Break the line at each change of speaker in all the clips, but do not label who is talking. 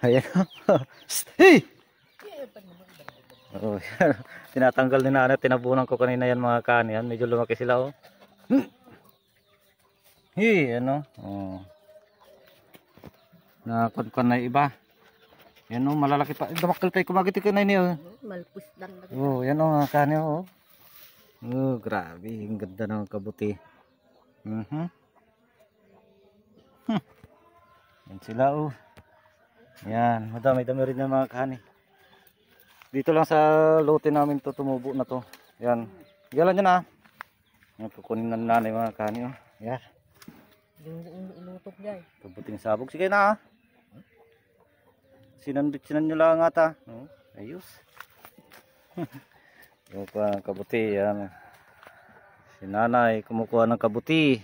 Ayan. Hey! Oh, yan. Tinatanggal ni nanay. Tinabunan ko kanina yan mga kani. Yan. Medyo lumaki sila oh. Hey, ano? Oh. Nakon-kon na iba. Yan oh, malalaki pa. Damakal tayo kumagiti ka na niyo.
Malpus lang.
Oh, yan oh mga kani oh. Oh, grabe. Ang ganda ng kabuti. Yan sila oh. Yan, madami-dami rin yung mga kani. Dito lang sa lote namin to tumubo na to. Yan. Galan yan ah. Yan, kukunin na nanay mga kani oh. Yan.
Yung inutok niya eh.
Kabuting sabog. Sige na ah. Sinan nyo lang ata. Oh, ayos. Yung pa kabuti. Yan. Si nanay kumukuha ng kabuti.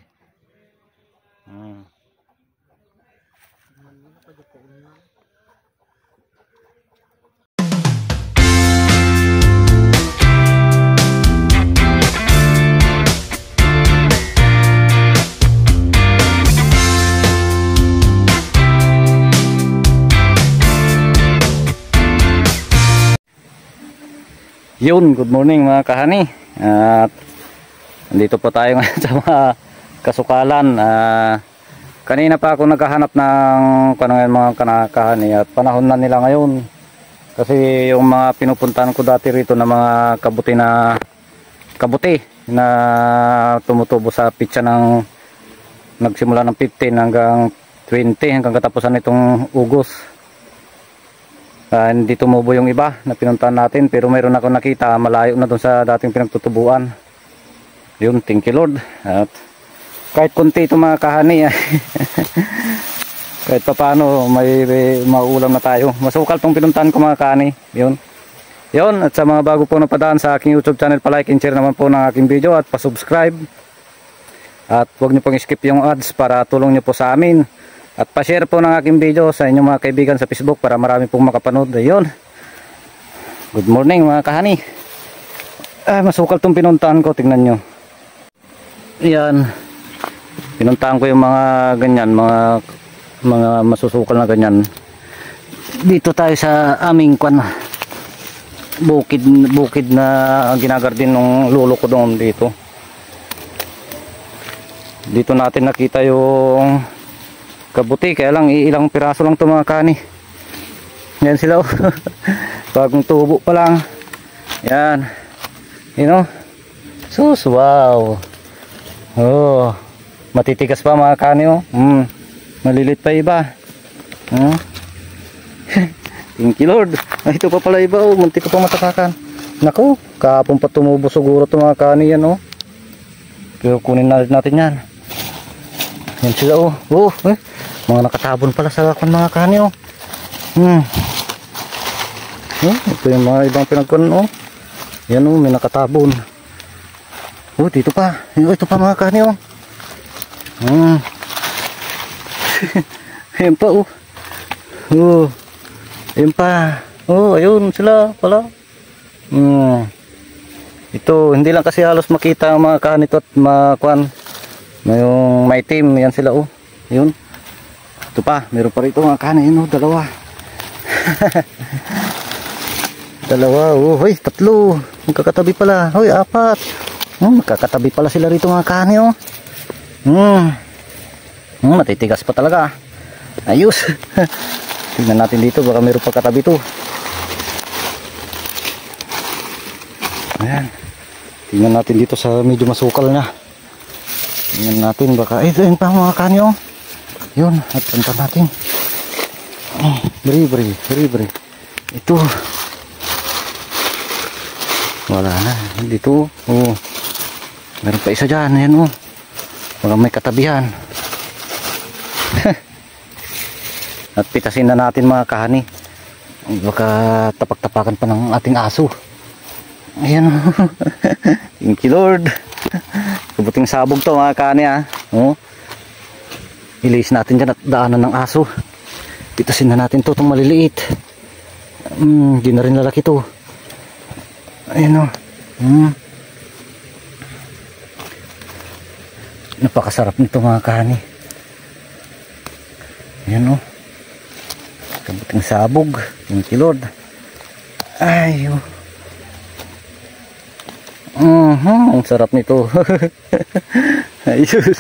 Yun, good morning mga kahani. At nandito po tayo ngayon sa mga kasukalan. Kanina pa ako naghahanap ng mga kahani at panahon na nila ngayon. Kasi yung mga pinupuntahan ko dati rito na mga kabuti na tumutubo sa pitsa ng nagsimula ng 15 hanggang 20 hanggang katapusan nitong Ugos. Hindi tumubo yung iba na pinuntahan natin, pero mayroon ako nakita malayo na doon sa dating pinagtutubuan. Yun, thank you Lord. At kahit konti ito mga kahani kahit pa paano may mauulam na tayo. Masukal tong pinuntahan ko mga kahani. Yun, at sa mga bago po na padaan sa aking YouTube channel, palike and share naman po ng aking video at pasubscribe. At huwag nyo pong skip yung ads para tulong nyo po sa amin. At pa-share po ng aking video sa inyong mga kaibigan sa Facebook para marami pong makapanood. Ayun. Good morning mga kahani. Masukal tong pinuntahan ko. Tingnan nyo. Ayan. Pinuntahan ko yung mga ganyan. Mga masusukal na ganyan. Dito tayo sa aming bukid na ginagardin ng lolo ko doon dito. Dito natin nakita yung kabuti, kaya lang ilang piraso lang ito mga kani. Yan sila oh. Bagong tubo pa lang. Yan. You know? Sus, wow. Oh, matitigas pa mga kani oh. Malilit pa iba. Thank you Lord. Ito pa pala iba oh. Munti ko pa matakakan. Naku, kahapon pa tumubo siguro ito mga kani yan oh. Pero kunin natin yan. Yan sila oh. Oh, mga nakatabon pala sa lakon mga kani oh. Ito yung mga ibang pinagkunan oh. Yan oh, may nakatabon. Oh, dito pa. Ito pa mga kani oh. Ayan pa oh. Oh, ayan pa. Oh, ayun sila pala. Ito, hindi lang kasi halos makita ang mga kani ito at makuan. Yung may team, yan sila oh. Yun. Ito pa, meron pa rito mga kani, yun oh, dalawa. Dalawa, oh, hoy, tatlo. Magkakatabi pala, hoy, apat. Magkakatabi pala sila rito mga kani oh. Matitigas pa talaga. Ayos. Tingnan natin dito, baka meron pa katabi to. Ayan. Tingnan natin dito sa medyo masukal na. Tingnan natin baka ayun pa mga kani oh. Yun, at punta natin. Beri. Ito. Wala na. Dito. Oh. Meron pa isa dyan. Ayan oh. Baka may katabihan. At pitasin na natin mga kahani. Baka tapak-tapakan pa ng ating aso. Ayan oh. Thank you Lord. Kabuting sabog to mga kahani ah. Oh. Ilis natin dyan at daanan ng aso. Pitasin na natin to, itong maliliit. Di na rin lalaki to. Ayan o. Napakasarap nito mga kahani. Ayan o. Kabuting sabog. Thank you Lord. Ay, ang sarap nito. Ayos.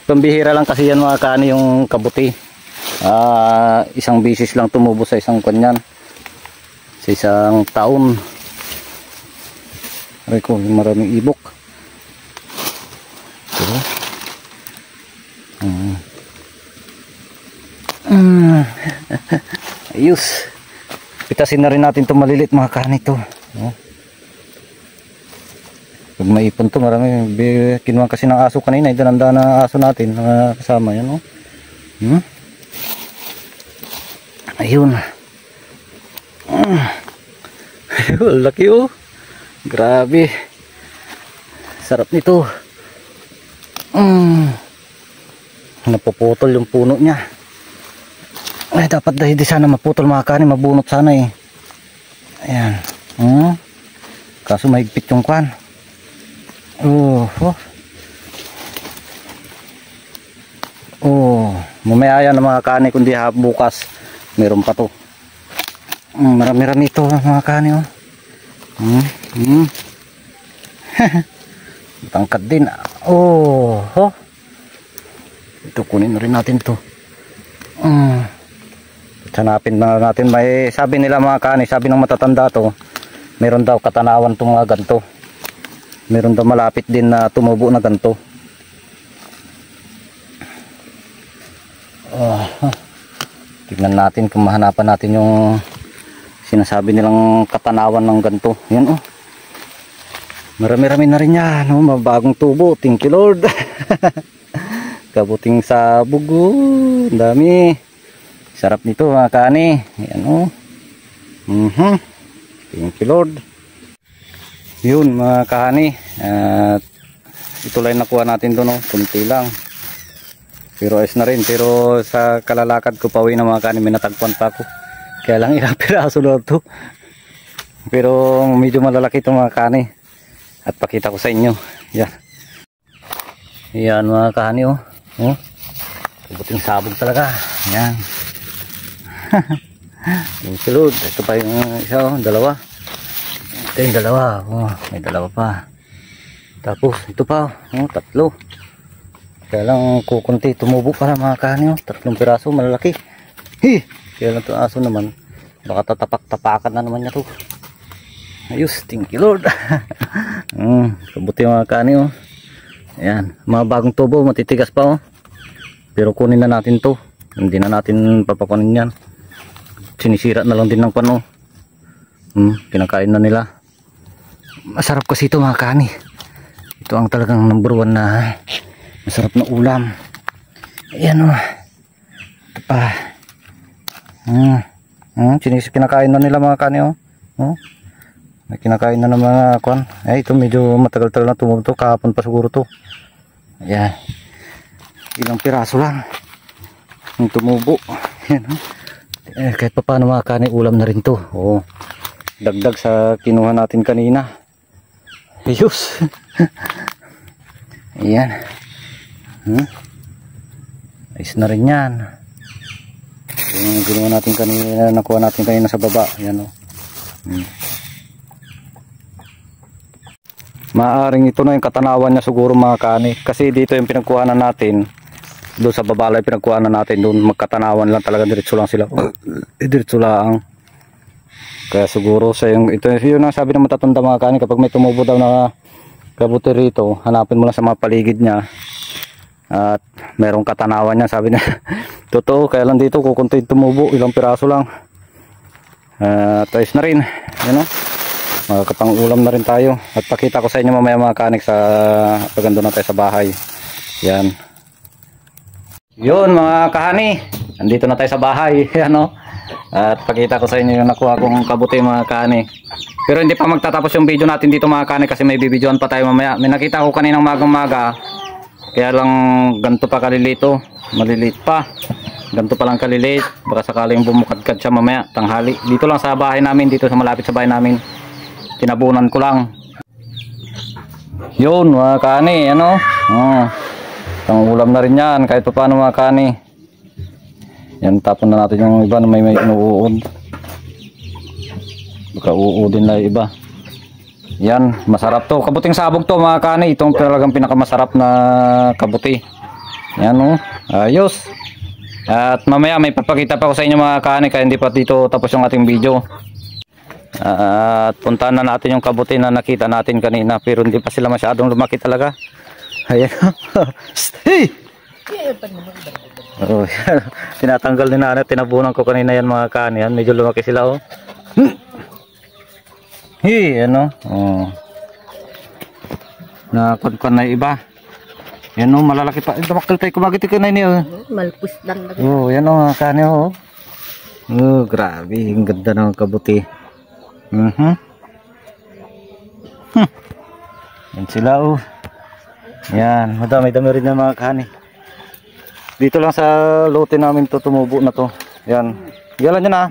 Pambihira lang kasi yan mga kaani yung kabuti. Isang bisis lang tumubo sa isang kanyan. Sa isang taon. Aray ko, maraming ibok. Ito. Ayos. Pitasin na rin natin itong malilit mga kaani ito. Pag maipon to, marami. Kinuha kasi ng aso kanina. Idananda na aso natin. Kasama yan. Ayun. Ayun, laki oh. Grabe. Sarap nito. Napuputol yung puno niya. Ay, dapat dahil di sana maputol mga kanin. Mabunot sana eh. Ayan. Kaso mahigpit yung kwan. Mamaya yan mga kani, kundi bukas meron pa to. Marami-rami ito mga kani tangkad din. Ito kunin rin natin to. Hanapin na natin. May sabi nila mga kani, sabi ng matatanda to, meron daw katanawan itong mga ganto. Meron daw malapit din na tumubo na ganto. Tignan natin kung mahanapan natin yung sinasabi nilang katanawan ng ganto. Yan marami-rami na rin yan. Mabagong tubo. Thank you Lord. Kabuting sabog. Dami. Sarap nito mga kani. Yan Thank you Lord. Yun mga kahani, ito lang nakuha natin doon, kunti lang, pero ayos na rin. Pero sa kalalakad ko pauwi na mga kahani, may natagpuan pa ako, kaya lang ilang piraso lang to, pero medyo malalaki ito mga kahani, at pakita ko sa inyo. Yan mga kahani kabuting sabog talaga. Yan. Yung sulod, ito pa yung isa dalawa. Ito yung dalawa. May dalawa pa. Tapos ito pa. Tatlo. Kaya lang kukunti. Tumubo para mga kani. Tatlong piraso. Malalaki. Kaya lang ito aso naman. Baka tatapak-tapakan na naman niya to. Ayos. Thank you Lord. Kabuti mga kani. Ayan. Mga bagong tubo. Matitigas pa. Pero kunin na natin to. Hindi na natin papakunin yan. Sinisira na lang din ng pano. Kinakain na nila. Masarap kasi ito mga kani. Ito ang talagang number 1 na masarap na ulam. Ayan ito pa. Kinakain na nila mga kani. May kinakain na ng mga kwan. Ito medyo matagal-tagal na tumubo. Kahapon pa siguro to. Ayan. Ilang piraso lang yung tumubo. Ayan kahit pa paano mga kani, ulam na rin to. Dagdag sa kinuha natin kanina. Ayos. Ayan. Ayos na rin yan. Yung ginawa natin kanina, nakuha natin kanina sa baba. Ayan Maaring ito na yung katanawan niya siguro mga kani. Kasi dito yung pinagkuhanan natin. Doon sa babalay pinagkuhanan natin. Doon magkatanawan lang talaga. Diretso lang sila. Diretso lang. Kaya siguro sa yung ito yun ang sabi ng matatanda mga kani, kapag may tumubo daw na kabuti rito, hanapin mo lang sa mga paligid niya at merong katanawan niya, sabi niya. Totoo, kaya lang dito kukunti tumubo, ilang piraso lang. Ayos na rin. Yan makakapang ulam na rin tayo. At pakita ko sa inyo mamaya mga kanik sa pagando na tayo sa bahay. Yan. Yun mga kahani, andito na tayo sa bahay. Yan At pakita ko sa inyo yung nakuha kong kabuti mga kani. Pero hindi pa magtatapos yung video natin dito mga kani, kasi may bibidyoan pa tayo mamaya. May nakita ko kaninang magang-maga, kaya lang ganito pa kalilito. Maliliit pa. Ganito pa lang kaliliit. Baka sakaling bumukadkad siya mamaya tanghali. Dito lang sa bahay namin, dito sa malapit sa bahay namin. Tinabunan ko lang. Yun mga kani, Ang ulam na rin yan kahit pa paano mga kani. Yan, tapon na natin yung iba na may inuud. Baka uudin na iba. Yan, masarap to. Kabuting sabog to mga kani. Itong talagang pinakamasarap na kabuti. Yan o. Ayos. At mamaya may papakita pa ko sa inyo mga kani. Kaya hindi pa dito tapos yung ating video. At puntahan na natin yung kabuti na nakita natin kanina. Pero hindi pa sila masyadong lumaki talaga. Ayan. Hey! Oh, tinatanggal din na. Tinabunan ko kanina yan mga kani. Yan, medyo lumaki sila oh. Hey, ano? Oh. Nakon-kon na iba. Yan oh, malalaki pa. Damakal tayo kumagiti ka na niyo.
Malpus lang na.
Oh, yan oh, kani oh. Oh, grabe, ang ganda ng kabuti. Yan sila oh. Yan, madami-dami rin ng mga kani. Dito lang sa lote namin to tumubo na to. Yan. Yalan niya na.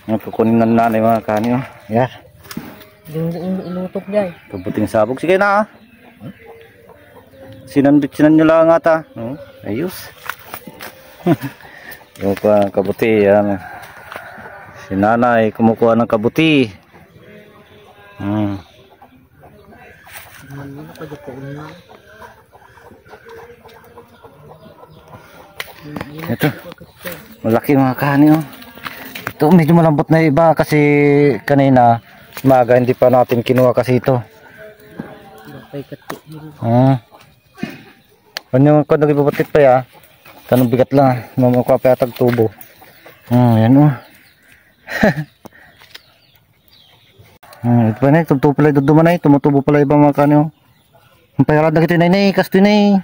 Yan, kukunin na nanay mga kani oh. Yan.
Yung inutok niya.
Kabuting sabog. Sige na. Sinan nyo lang ata. Oh, ayos. Yung kabuti. Yan. Si nanay kumukuha ng kabuti. Ito. Malaki mga kani oh. Ito medyo malambot na iba kasi kanina maga hindi pa natin kinuha kasi ito. Ano ko nagibubutit pa ya? Tanong bigat lang, mamukuha pa yatag tubo. Yan oh. Ito pa na, tubo pala duduman na, tumutubo pala ibang mga kanyo. Ang payarad na kito na kasto na.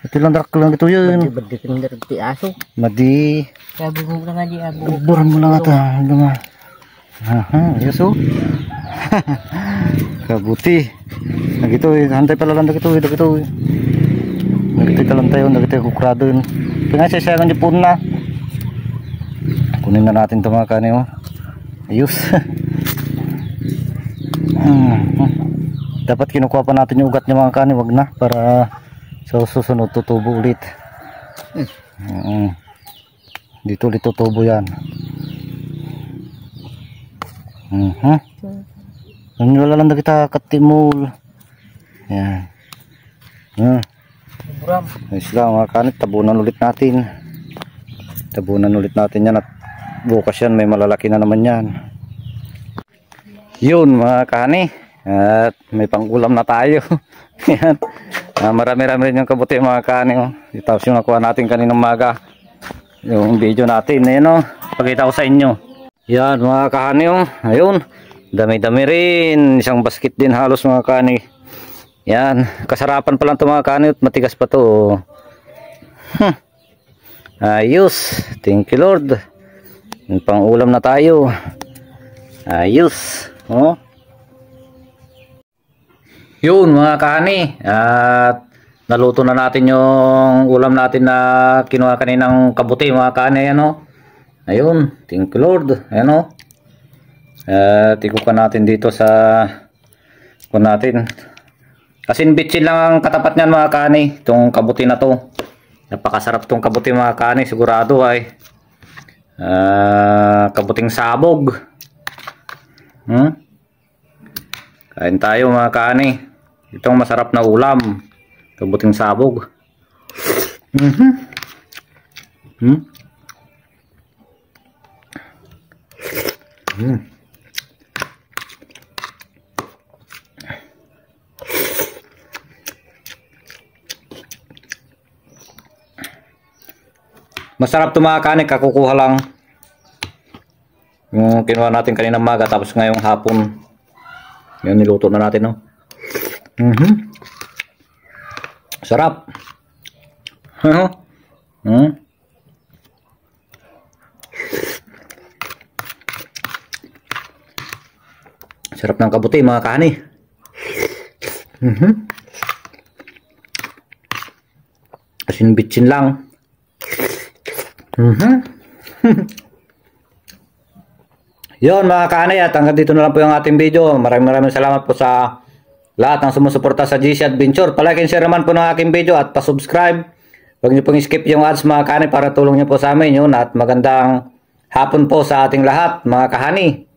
Ito lang darak lang ito yun.
Madi aso.
Madi.
Sabi mo lang nga di abo.
Buran mo lang ata. Yes oh. Kabuti. Nagito hantay pala lang dagito. Nagito talang tayo, nagito kukrado yun. Kaya siya di pun na. Kunin na natin ito mga kani oh. Ayos. Dapat kinukuha pa natin yung ugat niya mga kani, wag na para sa susunod tutubo ulit. Dito ulit tutubo yan. Wala lang na kita katimul. Yan. Ayos lang mga kanit, tabunan ulit natin. Tabunan ulit natin yan at bukas yan may malalaki na naman yan. Yun mga kani. At may pangulam na tayo. Yan. Marami-rami rin yung kabuti mga kani oh. Tapos yung nakuha natin kaninang maga. Yung video natin ayun oh. Pakita ko sa inyo. Yan mga kani oh. Ayun. Dami-dami rin. Isang basket din halos mga kani. Yan. Kasarapan pa lang ito mga kani at matigas pa to. Ayos. Thank you Lord. Pang ulam na tayo. Ayos. Oh. Yun mga kani. At naluto na natin yung ulam natin na kinuha kaninang kabuti mga kani. Ano? Ayun. Thank you Lord. Ayan o. At ikukan natin dito sa kung natin. Asin bitsin lang ang katapat niyan mga kani. Itong kabuti na to. Napakasarap tong kabuti mga kani. Sigurado ay. Kabuting sabog. Kain tayo mga kani. Itong masarap na ulam. Kabuting sabog. Masarap ito mga kani. Kakukuha lang. Yung kinuha natin kanina maga. Tapos ngayong hapon. Yan niluto na natin no. Sarap. Sarap ng kabuti mga kani. Asin bitsin lang. Yun mga kanay, at hanggang dito na lang po yung ating video. Maraming salamat po sa lahat ng sumusuporta sa GC Adventure. Palike and share naman po ng aking video at pa-subscribe Huwag niyo pong skip yung ads mga kani para tulong niyo po sa amin yun. At magandang hapon po sa ating lahat mga kahani.